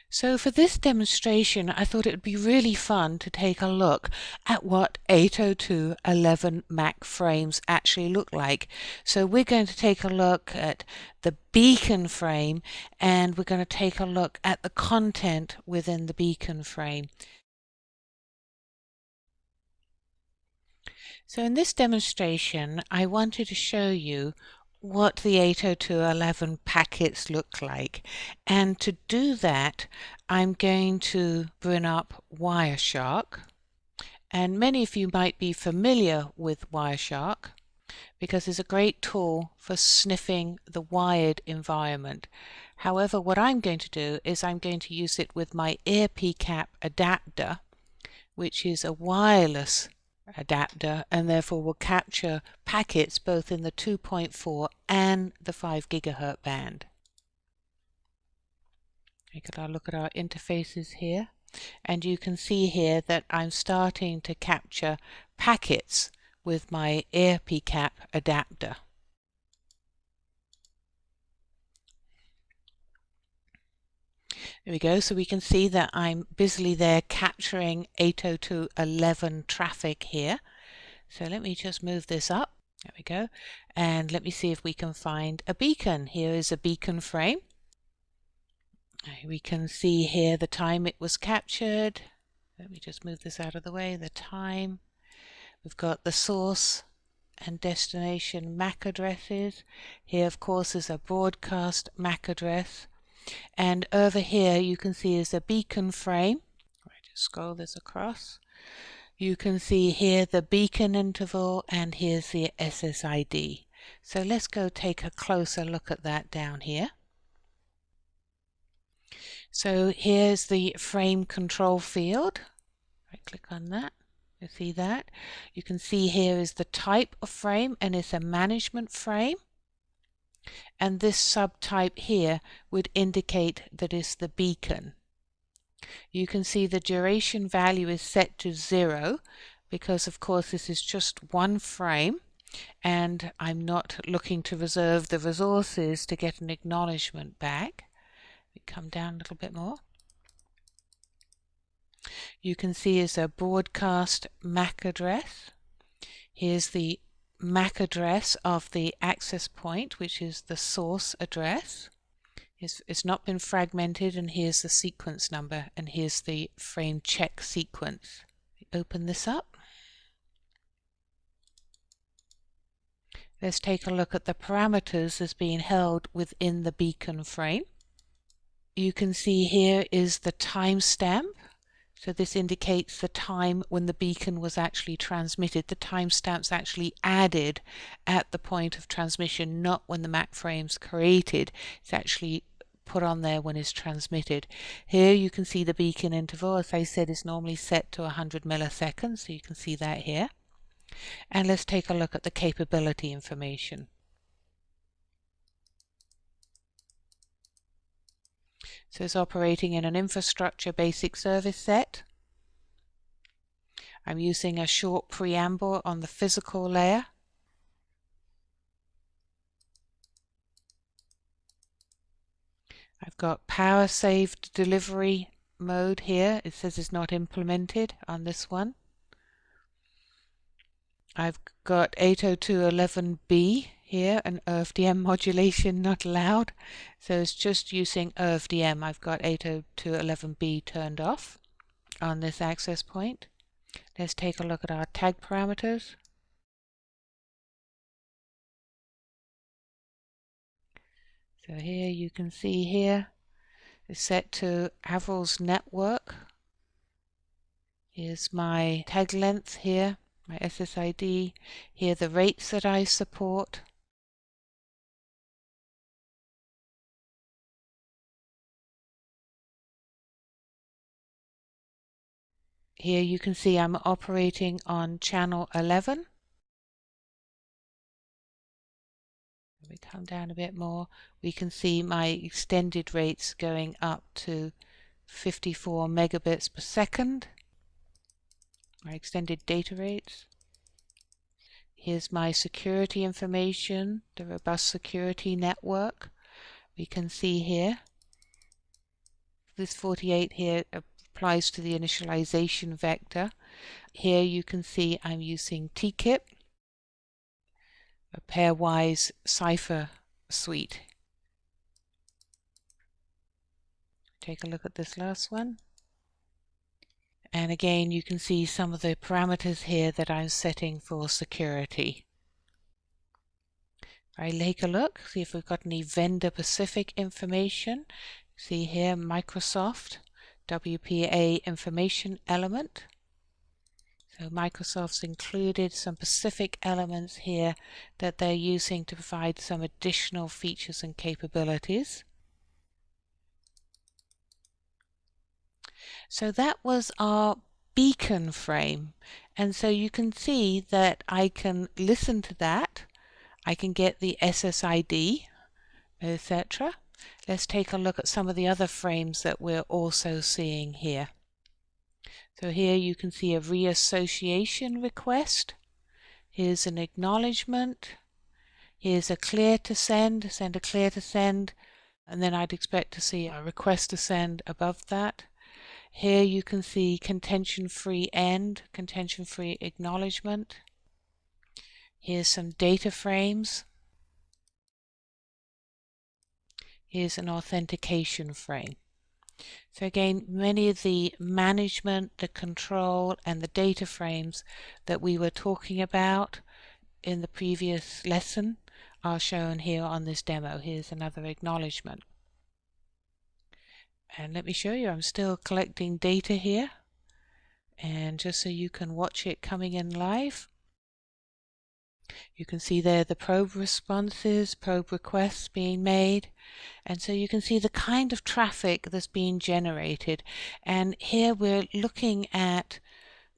So for this demonstration, I thought it would be really fun to take a look at what 802.11 Mac frames actually look like. So we're going to take a look at the beacon frame, and we're going to take a look at the content within the beacon frame. So in this demonstration, I wanted to show you what the 802.11 packets look like. And to do that, I'm going to bring up Wireshark. And many of you might be familiar with Wireshark because it's a great tool for sniffing the wired environment. However, what I'm going to do is I'm going to use it with my ear PCAP adapter, which is a wireless adapter and therefore will capture packets both in the 2.4 and the 5 gigahertz band. We could look at our interfaces here, and you can see here that I'm starting to capture packets with my ear PCAP adapter. There we go. So we can see that I'm busily there capturing 802.11 traffic here. So let me just move this up. There we go. And let me see if we can find a beacon. Here is a beacon frame. We can see here the time it was captured. Let me just move this out of the way. The time. We've got the source and destination MAC addresses. Here, of course, is a broadcast MAC address. And over here you can see is a beacon frame. Just scroll this across. You can see here the beacon interval, and here's the SSID. So let's go take a closer look at that down here. So here's the frame control field. Right click on that. You see that? You can see here is the type of frame, and it's a management frame. And this subtype here would indicate that it's the beacon. You can see the duration value is set to 0 because of course this is just one frame and I'm not looking to reserve the resources to get an acknowledgement back. We come down a little bit more. You can see is a broadcast MAC address. Here's the MAC address of the access point, which is the source address. It's not been fragmented, and here's the sequence number, and here's the frame check sequence. Open this up. Let's take a look at the parameters as being held within the beacon frame. You can see here is the timestamp. So this indicates the time when the beacon was actually transmitted. The timestamp's actually added at the point of transmission, not when the MAC frame's created. It's actually put on there when it's transmitted. Here you can see the beacon interval, as I said, is normally set to 100 milliseconds, so you can see that here. And let's take a look at the capability information. So it's operating in an infrastructure basic service set. I'm using a short preamble on the physical layer. I've got power saved delivery mode here. It says it's not implemented on this one. I've got 802.11b here, an IRFDM modulation not allowed. So it's just using IRFDM. I've got 802.11b turned off on this access point. Let's take a look at our tag parameters. So here you can see here it's set to Avril's network. Here's my tag length here, my SSID. Here are the rates that I support. Here you can see I'm operating on channel 11. If we come down a bit more, we can see my extended rates going up to 54 megabits per second. My extended data rates. Here's my security information, the robust security network. We can see here this 48 here applies to the initialization vector. Here you can see I'm using TKIP, a pairwise cipher suite. Take a look at this last one. And again, you can see some of the parameters here that I'm setting for security. I take a look, see if we've got any vendor-specific information. See here, Microsoft, WPA information element. So Microsoft's included some specific elements here that they're using to provide some additional features and capabilities. So that was our beacon frame. And so you can see that I can listen to that. I can get the SSID, etc. Let's take a look at some of the other frames that we're also seeing here. So here you can see a reassociation request. Here's an acknowledgement. Here's a clear to send, send a clear to send, and then I'd expect to see a request to send above that. Here you can see contention-free end, contention-free acknowledgement. Here's some data frames. Here's an authentication frame. So again, many of the management, the control, and the data frames that we were talking about in the previous lesson are shown here on this demo. Here's another acknowledgement. And let me show you, I'm still collecting data here. And just so you can watch it coming in live, you can see there the probe responses, probe requests being made. And so you can see the kind of traffic that's being generated. And here we're looking at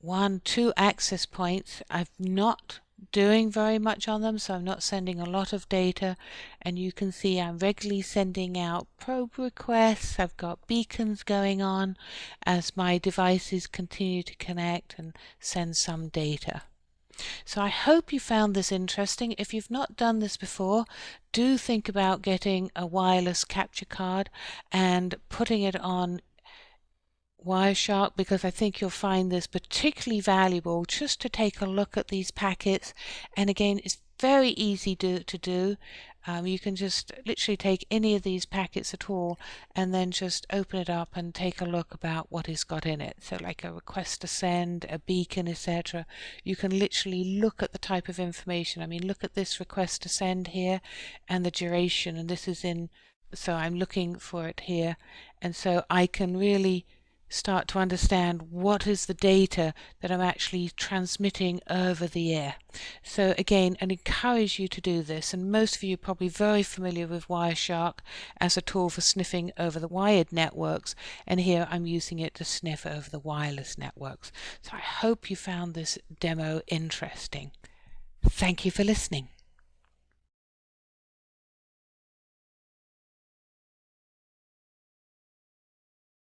2 access points. I'm not doing very much on them, so I'm not sending a lot of data. And you can see I'm regularly sending out probe requests. I've got beacons going on as my devices continue to connect and send some data. So I hope you found this interesting. If you've not done this before, do think about getting a wireless capture card and putting it on Wireshark, because I think you'll find this particularly valuable just to take a look at these packets. And again, it's very easy to do. You can just literally take any of these packets at all and then just open it up and take a look about what it's got in it. So like a request to send, a beacon, etc. You can literally look at the type of information. I mean, look at this request to send here and the duration, and this is in, so I'm looking for it here, and so I can really start to understand what is the data that I'm actually transmitting over the air. So again, I encourage you to do this, and most of you are probably very familiar with Wireshark as a tool for sniffing over the wired networks, and here I'm using it to sniff over the wireless networks. So I hope you found this demo interesting. Thank you for listening.